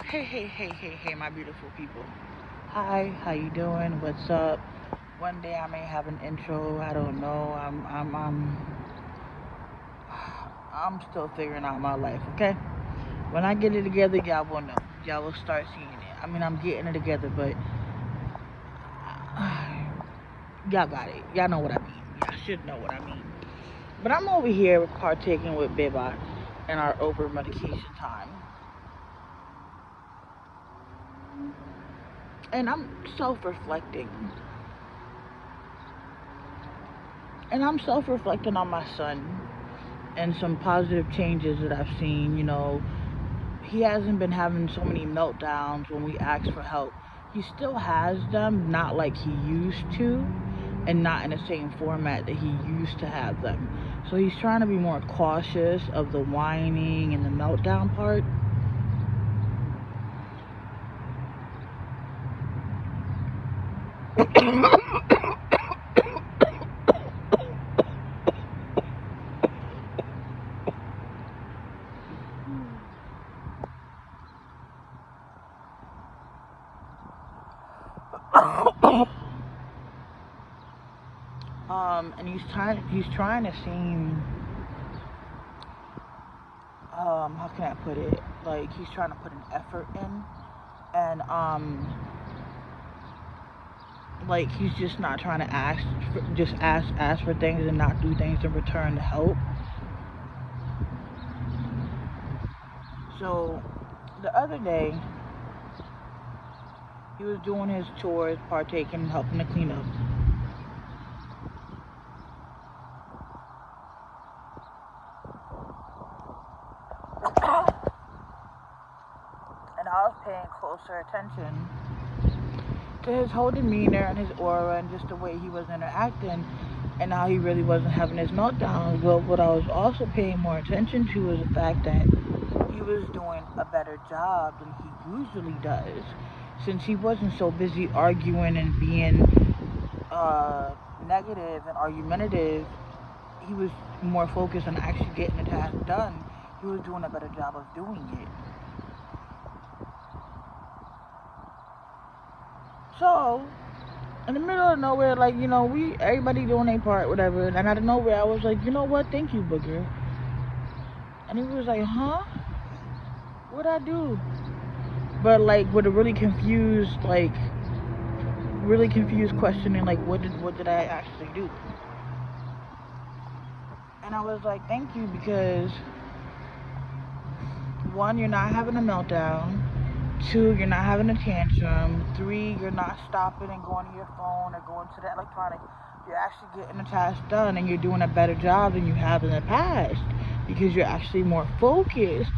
Hey, my beautiful people. Hi, how you doing? What's up? One day I may have an intro. I don't know. I'm still figuring out my life. Okay. When I get it together, y'all will know. Y'all will start seeing it. I mean, I'm getting it together, but y'all got it. Y'all know what I mean. Y'all should know what I mean. But I'm over here partaking with Biba in our over medication time, and I'm self-reflecting. And I'm self-reflecting on my son and some positive changes that I've seen. He hasn't been having so many meltdowns when we ask for help. He still has them, not like he used to, and not in the same format that he used to have them. So he's trying to be more cautious of the whining and the meltdown part. And he's trying to seem, how can I put it? Like, he's trying to put an effort in, and like, he's just not trying to ask for things and not do things in return to help. So the other day, he was doing his chores, partaking, helping to clean up. And I was paying closer attention to his whole demeanor and his aura and just the way he was interacting and how he really wasn't having his meltdowns. But what I was also paying more attention to was the fact that he was doing a better job than he usually does. Since he wasn't so busy arguing and being negative and argumentative, he was more focused on actually getting the task done. He was doing a better job of doing it. So, in the middle of nowhere, like, everybody doing their part, whatever, and out of nowhere, I was like, you know what, thank you, Booger. And he was like, huh? What'd I do? But, like, with a really confused questioning, like, what did I actually do? And I was like, thank you, because one, you're not having a meltdown. Two, you're not having a tantrum. Three, you're not stopping and going to your phone or going to the electronic. You're actually getting the task done, and you're doing a better job than you have in the past because you're actually more focused.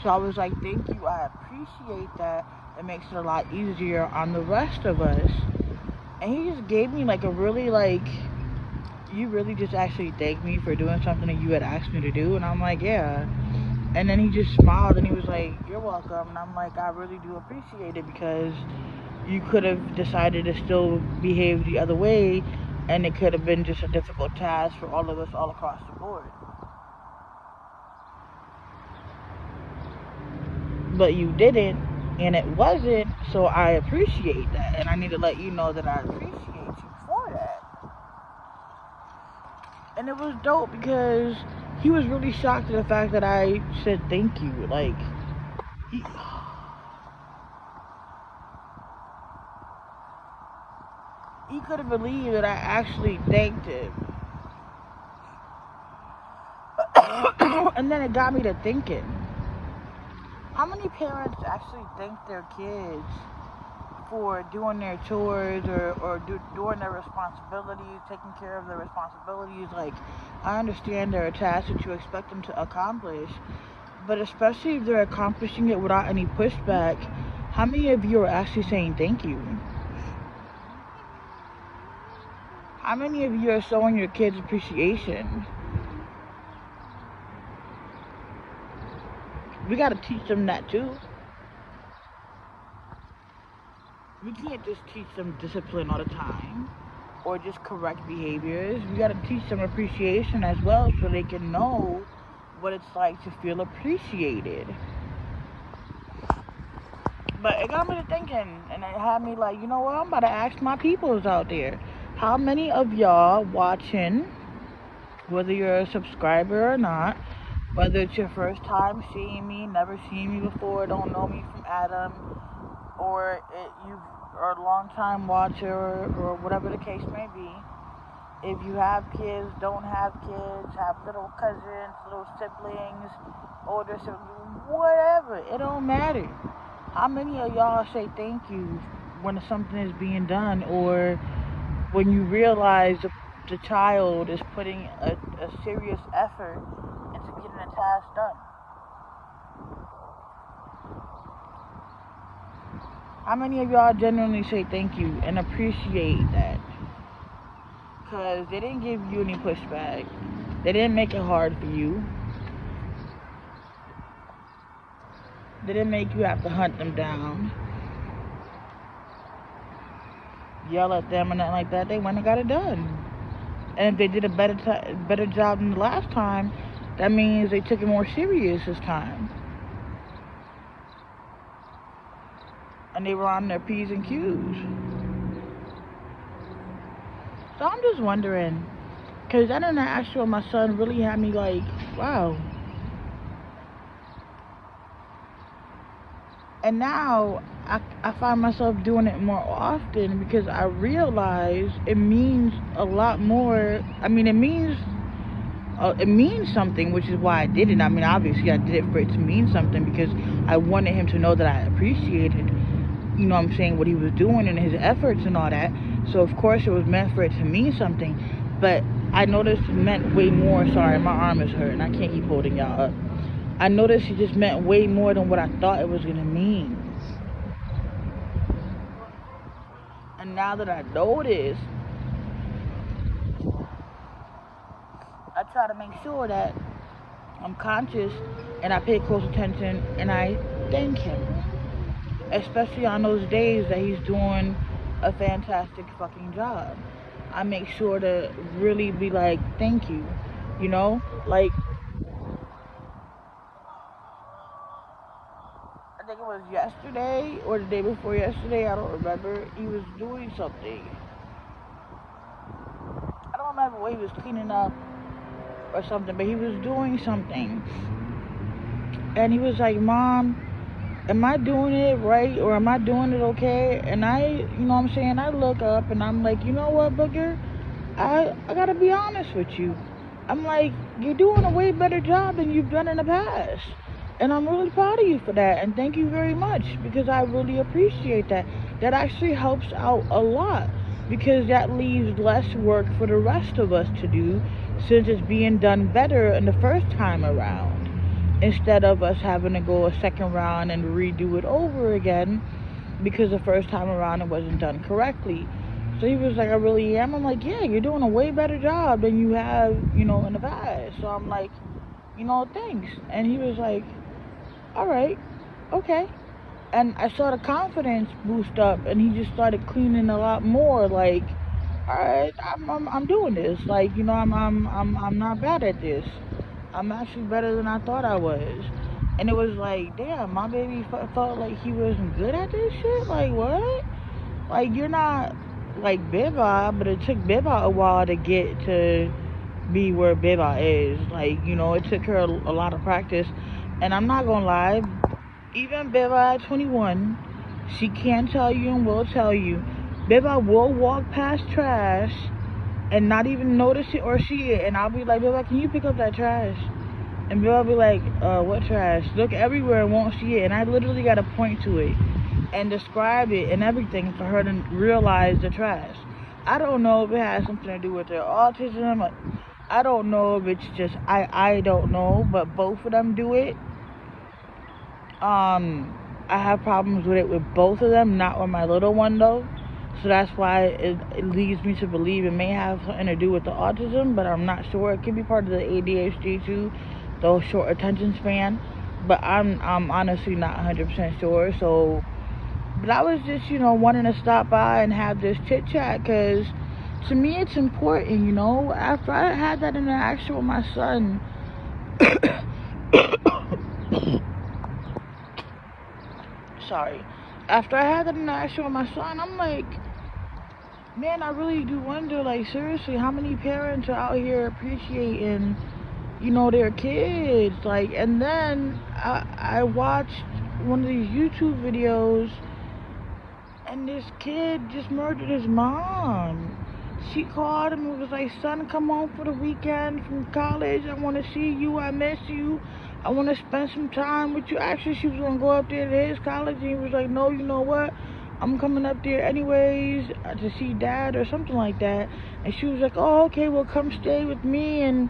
So I was like, thank you. I appreciate that. It makes it a lot easier on the rest of us. And he just gave me like a really you really just actually thanked me for doing something that you had asked me to do. And I'm like, yeah. And then he just smiled and he was like, you're welcome. And I'm like, I really do appreciate it, because you could have decided to still behave the other way, and it could have been just a difficult task for all of us all across the board. But you didn't, and it wasn't, so I appreciate that. And I need to let you know that I appreciate you for that. And it was dope because he was really shocked at the fact that I said thank you. Like, he couldn't believe that I actually thanked him. And then it got me to thinking, how many parents actually thank their kids for doing their chores or doing their responsibilities, taking care of their responsibilities? Like, I understand there are tasks that you expect them to accomplish, but especially if they're accomplishing it without any pushback, how many of you are actually saying thank you? How many of you are showing your kids appreciation? We gotta teach them that too. We can't just teach them discipline all the time or just correct behaviors. We gotta teach them appreciation as well, so they can know what it's like to feel appreciated. But it got me to thinking, and it had me like, you know what? I'm about to ask my peoples out there. How many of y'all watching, whether you're a subscriber or not, whether it's your first time seeing me, never seen me before, don't know me from Adam, or you are a long time watcher, or whatever the case may be. If you have kids, don't have kids, have little cousins, little siblings, older siblings, whatever, it don't matter. How many of y'all say thank you when something is being done, or when you realize the child is putting a serious effort into getting a task done? How many of y'all genuinely say thank you and appreciate that? Because they didn't give you any pushback. They didn't make it hard for you. They didn't make you have to hunt them down, yell at them, and nothing like that. They went and got it done. And if they did a better job than the last time, that means they took it more serious this time. And they were on their P's and Q's. So I'm just wondering, because that interaction with my son really had me like, wow. And now I find myself doing it more often because I realize it means a lot more. I mean, it means something, which is why I did it. I mean, obviously I did it for it to mean something, because I wanted him to know that I appreciated, you know what I'm saying, what he was doing and his efforts and all that. So of course it was meant for it to mean something. But I noticed it meant way more. Sorry, my arm is hurting. I can't keep holding y'all up. I noticed it just meant way more than what I thought it was gonna mean. And now that I know this, I try to make sure that I'm conscious and I pay close attention and I thank him. Especially on those days that he's doing a fantastic fucking job. I make sure to really be like, thank you. You know? Like, I think it was yesterday or the day before yesterday, I don't remember. He was doing something. I don't remember what he was cleaning up or something, but he was doing something. And he was like, Mom, am I doing it right, or am I doing it okay? And you know what I'm saying, I look up and I'm like, you know what, Booger? I gotta be honest with you. I'm like, you're doing a way better job than you've done in the past. And I'm really proud of you for that. And thank you very much, because I really appreciate that. That actually helps out a lot, because that leaves less work for the rest of us to do, since it's being done better in the first time around, instead of us having to go a second round and redo it over again because the first time around it wasn't done correctly. So he was like, I really am. I'm like, yeah, you're doing a way better job than you have, you know, in the past. So I'm like, you know, thanks. And he was like, all right, okay. And I saw the confidence boost up, and he just started cleaning a lot more. Like, all right, I'm doing this. Like, you know, I'm not bad at this. I'm actually better than I thought I was. And it was like, damn, my baby felt like he wasn't good at this shit. Like, what? Like, you're not like Biba, but it took Biba a while to get to be where Biba is. Like, you know, it took her a lot of practice. And I'm not gonna lie, even Biba at 21, she can tell you and will tell you, Biba will walk past trash and not even notice it or see it. And I'll be like, Biba, can you pick up that trash? And Biba will be like, what trash? Look everywhere and won't see it. And I literally got to point to it and describe it and everything for her to realize the trash. I don't know if it has something to do with their autism. I don't know if it's just, I don't know, but both of them do it. I have problems with it with both of them, not with my little one though. So that's why it leads me to believe it may have something to do with the autism, but I'm not sure. It could be part of the ADHD too, the short attention span. But I'm honestly not 100% sure. So, but I was just, you know, wanting to stop by and have this chit chat, because to me it's important, you know. After I had that interaction with my son, sorry. after I had that interaction with my son, I'm like, man, I really do wonder, like, seriously, how many parents are out here appreciating, their kids? Like, and then I watched one of these YouTube videos, and this kid just murdered his mom. She called him and was like, son, come home for the weekend from college. I want to see you. I miss you. I want to spend some time with you. Actually, she was going to go up there to his college, and he was like, no, you know what? I'm coming up there anyways to see dad or something like that. And she was like, oh, okay, well, come stay with me. And,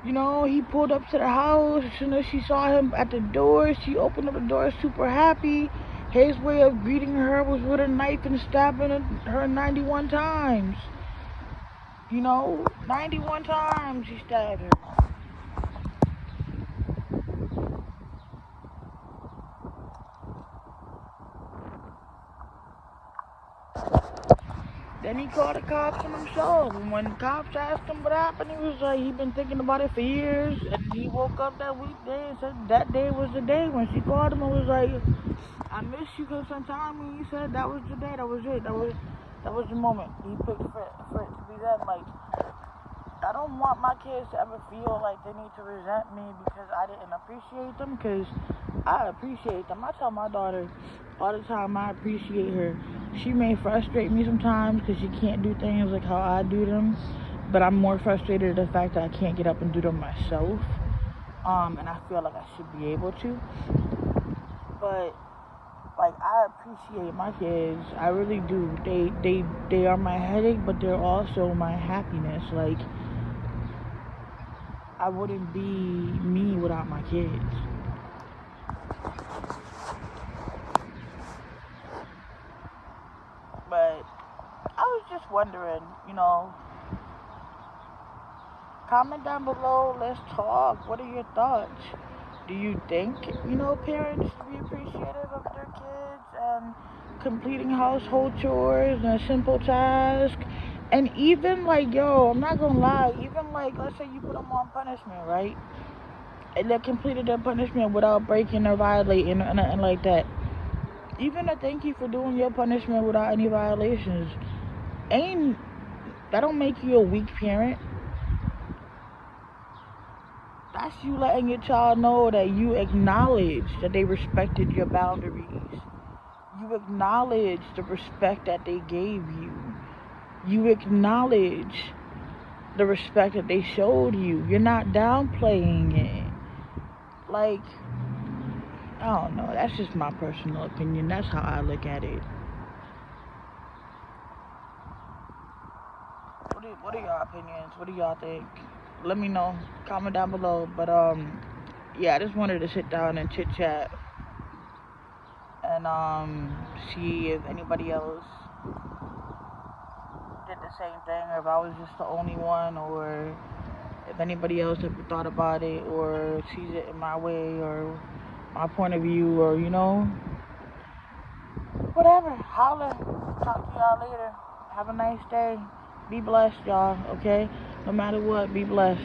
he pulled up to the house. As soon as she saw him at the door, she opened up the door super happy. His way of greeting her was with a knife and stabbing her 91 times. 91 times he stabbed her. Then he called the cops on himself. And when the cops asked him what happened, he was like, he'd been thinking about it for years. And he woke up that weekday and said that day was the day. When she called him and was like, I miss you, cause sometime when he said that was the day, that was it. That was the moment he picked for it to be that. Like, I don't want my kids to ever feel like they need to resent me because I didn't appreciate them, because I appreciate them. I tell my daughter all the time I appreciate her. She may frustrate me sometimes because she can't do things like how I do them, but I'm more frustrated at the fact that I can't get up and do them myself. And I feel like I should be able to. But like, I appreciate my kids. I really do. They are my headache, but they're also my happiness. Like, I wouldn't be me without my kids. But I was just wondering, comment down below. Let's talk. What are your thoughts? Do you think, parents should be appreciative of their kids and completing household chores and a simple task? And even like, I'm not gonna lie, even like, let's say you put them on punishment, right? And they completed their punishment without breaking or violating or nothing like that. Even a thank you for doing your punishment without any violations, ain't that don't make you a weak parent. That's you letting your child know that you acknowledge that they respected your boundaries. You acknowledge the respect that they gave you. You acknowledge the respect that they showed you. You're not downplaying it. Like, I don't know. That's just my personal opinion. That's how I look at it. What are your opinions? What do y'all think? Let me know. Comment down below. But yeah, I just wanted to sit down and chit chat and see if anybody else did the same thing, or if I was just the only one, or if anybody else ever thought about it or sees it in my way or my point of view, or whatever. Holla. Talk to y'all later. Have a nice day. Be blessed, y'all. Okay? No matter what, be blessed.